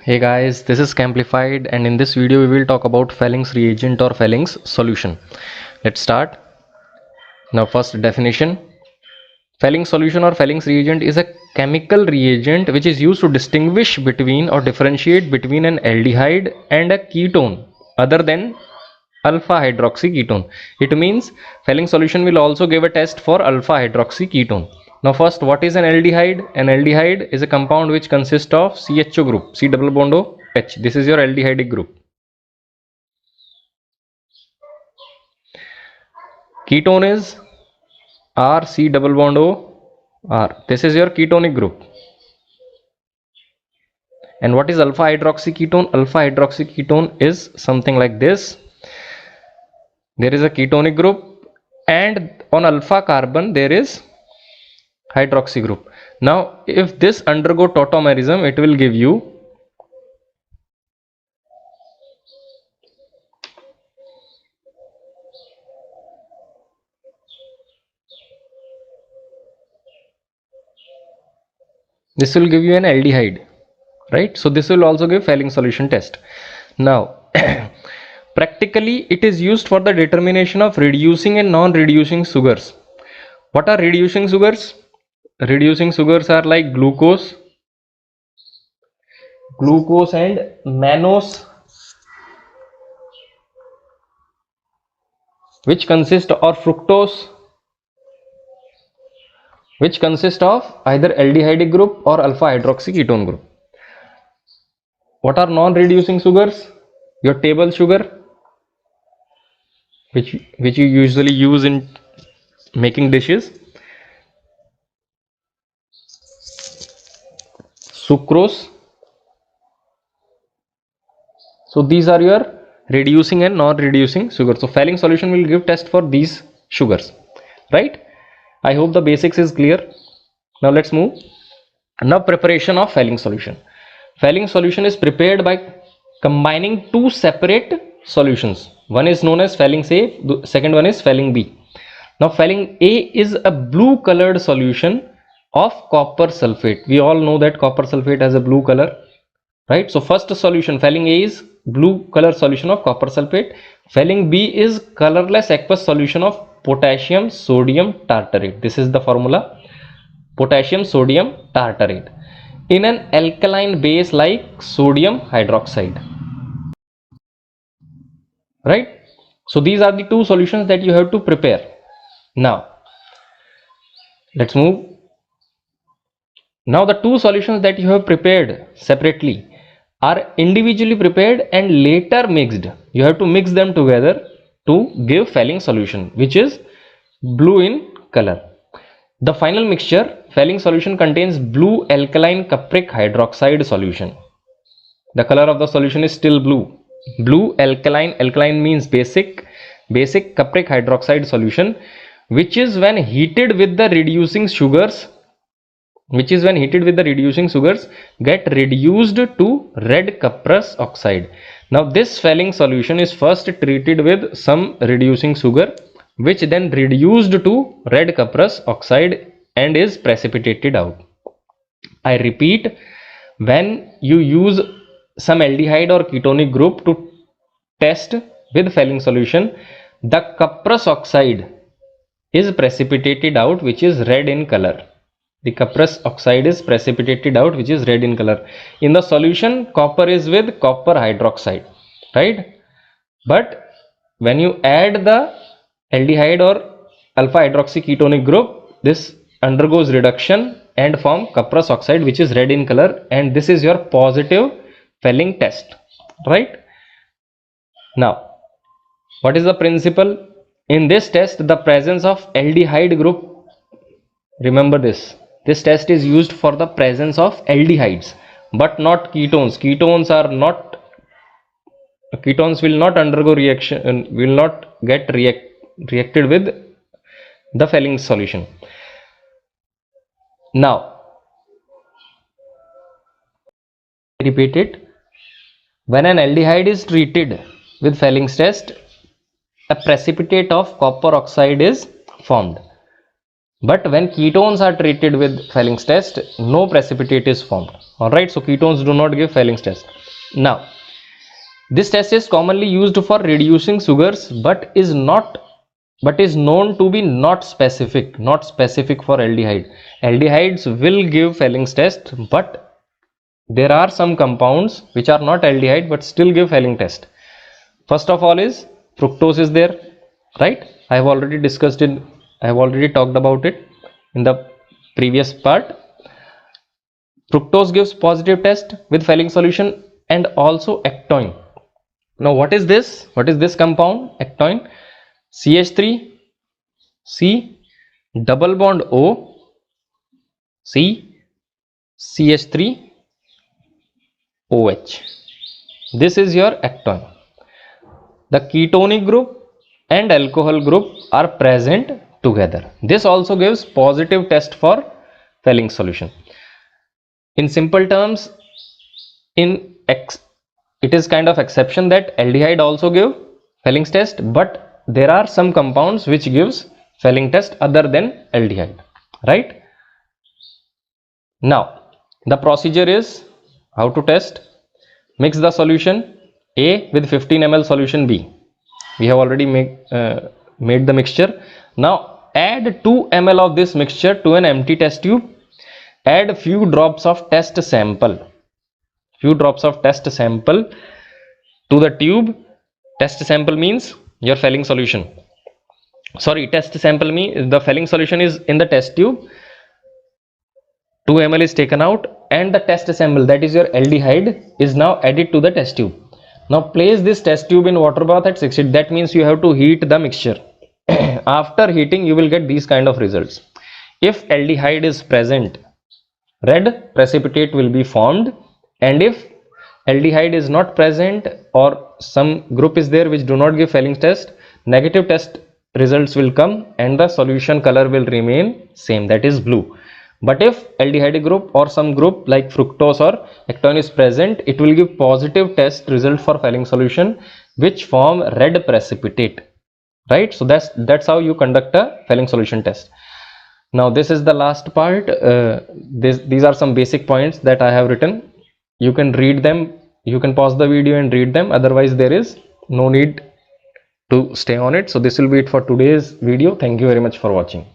Hey guys, this is CHEMPLIFIED and in this video we will talk about FEHLING'S reagent or FEHLING'S solution. Let's start. Now first definition. FEHLING'S solution or FEHLING'S reagent is a chemical reagent which is used to distinguish between or differentiate between an aldehyde and a ketone other than alpha hydroxy ketone. It means FEHLING'S solution will also give a test for alpha hydroxy ketone. Now first, what is an aldehyde? An aldehyde is a compound which consists of CHO group, C double bond O H. This is your aldehydic group. Ketone is R C double bond O R. This is your ketonic group. And what is alpha hydroxy ketone? Alpha hydroxy ketone is something like this. There is a ketonic group and on alpha carbon there is hydroxy group. Now if this undergo tautomerism, it will give you an aldehyde, right? So this will also give FEHLING'S solution test. Now practically it is used for the determination of reducing and non-reducing sugars. What are reducing sugars? Reducing sugars are like glucose and mannose, which consist or fructose, which consist of either aldehydic group or alpha hydroxy ketone group. What are non-reducing sugars? Your table sugar, which you usually use in making dishes, sucrose. So these are your reducing and non-reducing sugars. So FEHLING'S solution will give test for these sugars, right? I hope the basics is clear. Now let's move. Now preparation of FEHLING'S solution. FEHLING'S solution is prepared by combining two separate solutions. One is known as FEHLING'S A, the second one is FEHLING B. Now FEHLING A is a blue colored solution of copper sulfate. We all know that copper sulfate has a blue color, right? So first solution, FEHLING A, is blue color solution of copper sulfate. FEHLING B is colorless aqueous solution of potassium sodium tartarate. This is the formula, potassium sodium tartarate, in an alkaline base like sodium hydroxide, right? So these are the two solutions that you have to prepare. Now let's move. Now the two solutions that you have prepared separately are individually prepared and later mixed. You have to mix them together to give FEHLING'S solution, which is blue in color. The final mixture, FEHLING'S solution, contains blue alkaline cupric hydroxide solution. The color of the solution is still blue. Blue alkaline, alkaline means basic cupric hydroxide solution, which is when heated with the reducing sugars, get reduced to red cuprous oxide. Now this FEHLING'S solution is first treated with some reducing sugar, which then reduced to red cuprous oxide and is precipitated out. I repeat, when you use some aldehyde or ketonic group to test with FEHLING'S solution, the cuprous oxide is precipitated out, which is red in color. The cuprous oxide is precipitated out, which is red in color. In the solution, copper is with copper hydroxide, right? But when you add the aldehyde or alpha hydroxy ketonic group, this undergoes reduction and form cuprous oxide, which is red in color, and this is your positive FEHLING test, right? Now what is the principle? In this test, the presence of aldehyde group, remember this test is used for the presence of aldehydes but not ketones. Ketones will not undergo reaction, will not get reacted with the FEHLING'S solution. Now repeat it. When an aldehyde is treated with FEHLING'S test, a precipitate of copper oxide is formed. But when ketones are treated with FEHLING'S test, no precipitate is formed. Alright, so ketones do not give FEHLING'S test. Now, this test is commonly used for reducing sugars, but is known to be not specific for aldehyde. Aldehydes will give FEHLING'S test, but there are some compounds which are not aldehyde but still give FEHLING test. First of all is fructose is there, right? I have already talked about it in the previous part. Fructose gives positive test with FEHLING solution, and also ketone. Now what is this? What is this compound? Ketone. CH3 C double bond O C CH3 OH. This is your ketone. The ketonic group and alcohol group are present together. This also gives positive test for FEHLING solution. In simple terms, it is kind of exception that aldehyde also give FEHLING'S test, but there are some compounds which gives FEHLING test other than aldehyde, right? Now the procedure is how to test. Mix the solution A with 15 ml solution B. We have already made the mixture. Now add 2 ml of this mixture to an empty test tube. Add few drops of test sample to the tube. Test sample means your FEHLING solution. Test sample means the FEHLING solution is in the test tube. 2 ml is taken out and the test sample, that is your aldehyde, is now added to the test tube. Now place this test tube in water bath at 60. That means you have to heat the mixture. After heating you will get these kind of results. If aldehyde is present, red precipitate will be formed, and if aldehyde is not present or some group is there which do not give FEHLING'S test, negative test results will come and the solution color will remain same, that is blue. But if aldehyde group or some group like fructose or ketone is present, it will give positive test result for FEHLING solution which form red precipitate, right? So that's how you conduct a FEHLING solution test. Now this is the last part. These are some basic points that I have written. You can read them, you can pause the video and read them, otherwise there is no need to stay on it. So this will be it for today's video. Thank you very much for watching.